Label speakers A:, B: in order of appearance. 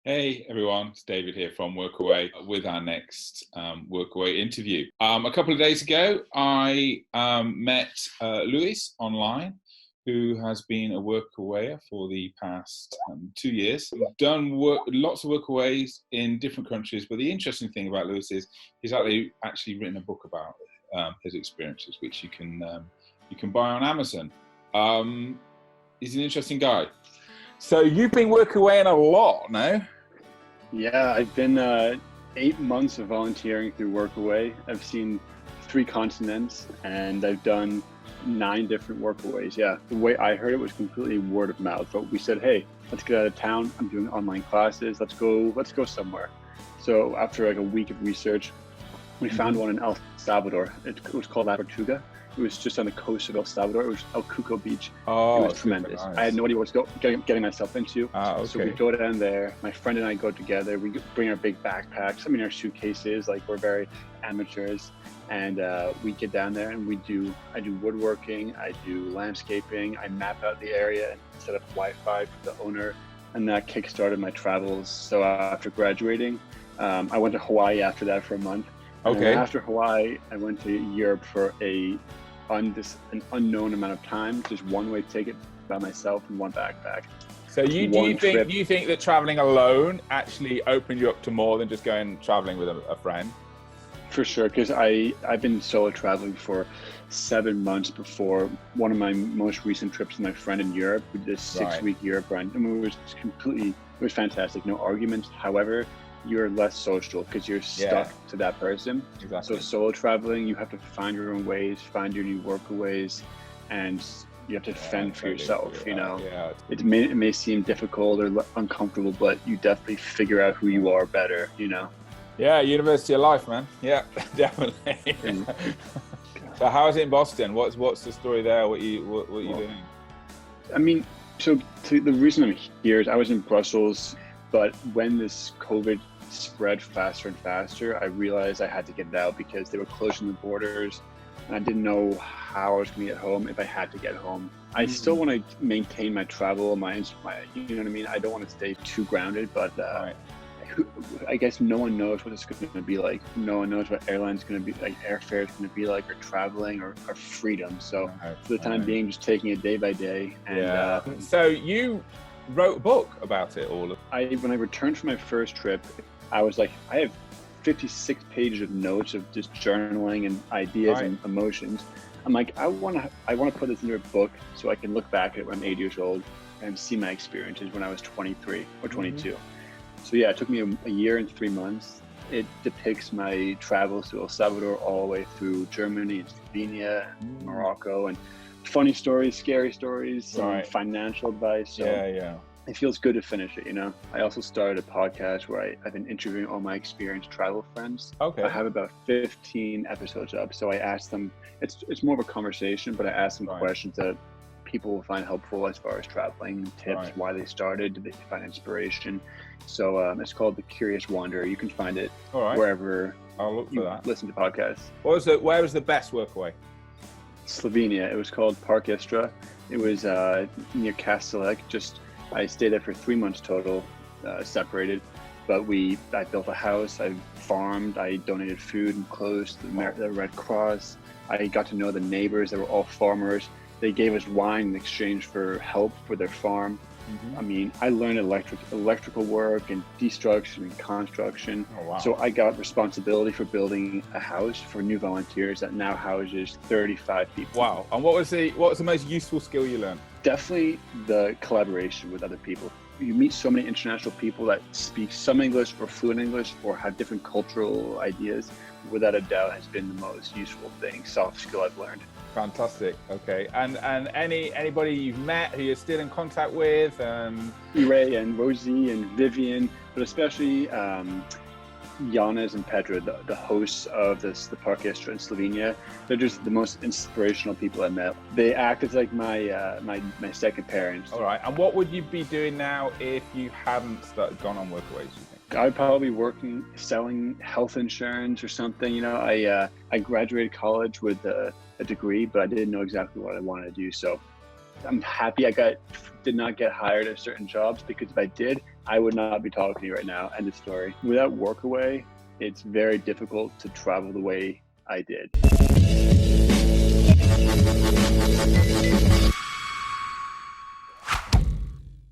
A: Hey everyone, it's David here from Workaway with our next Workaway interview. A couple of days ago, I met Luis online, who has been a Workawayer for the past 2 years. Done lots of Workaways in different countries, but the interesting thing about Luis is he's actually written a book about his experiences, which you can buy on Amazon. He's an interesting guy. So you've been Workawaying a lot, no?
B: Yeah, I've been 8 months of volunteering through Workaway. I've seen 3 continents and I've done 9 different Workaways. Yeah, the way I heard it was completely word of mouth. But we said, hey, let's get out of town. I'm doing online classes. Let's go somewhere. So after like a week of research, we found one in El Salvador. It was called La Tortuga. It was just on the coast of El Salvador. It was El Cuco Beach.
A: Oh,
B: it was tremendous.
A: Nice.
B: I had no idea what I was getting myself into.
A: Okay.
B: So we go down there. My friend and I go together. We bring our big backpacks. Our suitcases. Like, we're very amateurs. And we get down there and I do woodworking. I do landscaping. I map out the area and set up Wi-Fi for the owner. And that kickstarted my travels. So after graduating, I went to Hawaii after that for a month.
A: Okay.
B: And after Hawaii, I went to Europe for an unknown amount of time, just one-way ticket by myself and one backpack.
A: So do you think that traveling alone actually opened you up to more than just going traveling with a friend?
B: For sure, because I've been solo traveling for 7 months before one of my most recent trips with my friend in Europe. We did a 6-week Europe run, and it was fantastic. No arguments. However, you're less social because you're stuck to that person.
A: Exactly.
B: So solo traveling, you have to find your own ways, find your new Workaways, and you have to fend for yourself. It may seem difficult or uncomfortable, but you definitely figure out who you are better.
A: Yeah, University of Life, man. Yeah, definitely. So how is it in Boston? What's the story there? What you doing?
B: The reason I'm here is I was in Brussels, but when this COVID spread faster and faster, I realized I had to get out because they were closing the borders and I didn't know how I was going to get home if I had to get home. I still want to maintain my travel, my you know what I mean? I don't want to stay too grounded, but I guess no one knows what it's going to be like. No one knows what airline's going to be like, airfare is going to be like, or traveling or freedom. So for the time being, just taking it day by day. And
A: so you wrote a book about it all.
B: When I returned from my first trip, I was like, I have 56 pages of notes of just journaling and ideas and emotions. I'm like, I want to put this into a book so I can look back at it when I'm 8 years old and see my experiences when I was 23 or 22. So yeah, it took me a year and 3 months. It depicts my travels to El Salvador all the way through Germany and Slovenia, and Morocco, and funny stories, scary stories, financial advice. So it feels good to finish it, I also started a podcast where I've been interviewing all my experienced travel friends.
A: Okay.
B: I have about 15 episodes up. So I asked them, it's more of a conversation, but I asked them questions that people will find helpful as far as traveling tips, why they started, did they find inspiration. So it's called The Curious Wanderer. You can find it wherever
A: I'll look for that.
B: Listen to podcasts.
A: Where was the best Workaway?
B: Slovenia. It was called Park Istra. It was near Castellek. I stayed there for 3 months total, separated. But I built a house, I farmed, I donated food and clothes to the Red Cross. I got to know the neighbors. They were all farmers. They gave us wine in exchange for help for their farm. I learned electrical work and destruction and construction.
A: Oh, wow.
B: So I got responsibility for building a house for new volunteers that now houses 35 people.
A: Wow. And what was the most useful skill you learned?
B: Definitely the collaboration with other people. You meet so many international people that speak some English or fluent English or have different cultural ideas. Without a doubt, has been the most useful soft skill I've learned.
A: Fantastic. Okay. And anybody you've met who you're still in contact with?
B: Ray and Rosie and Vivian, but especially Janes and Petra, the hosts of the Park Istra in Slovenia. They're just the most inspirational people I met. They act as like my second parents.
A: All right. And what would you be doing now if you hadn't gone on Workaways, you think?
B: I'd probably be working, selling health insurance or something. I graduated college with a degree, but I didn't know exactly what I wanted to do. So I'm happy I did not get hired at certain jobs, because if I did, I would not be talking to you right now. End of story. Without Workaway, it's very difficult to travel the way I did.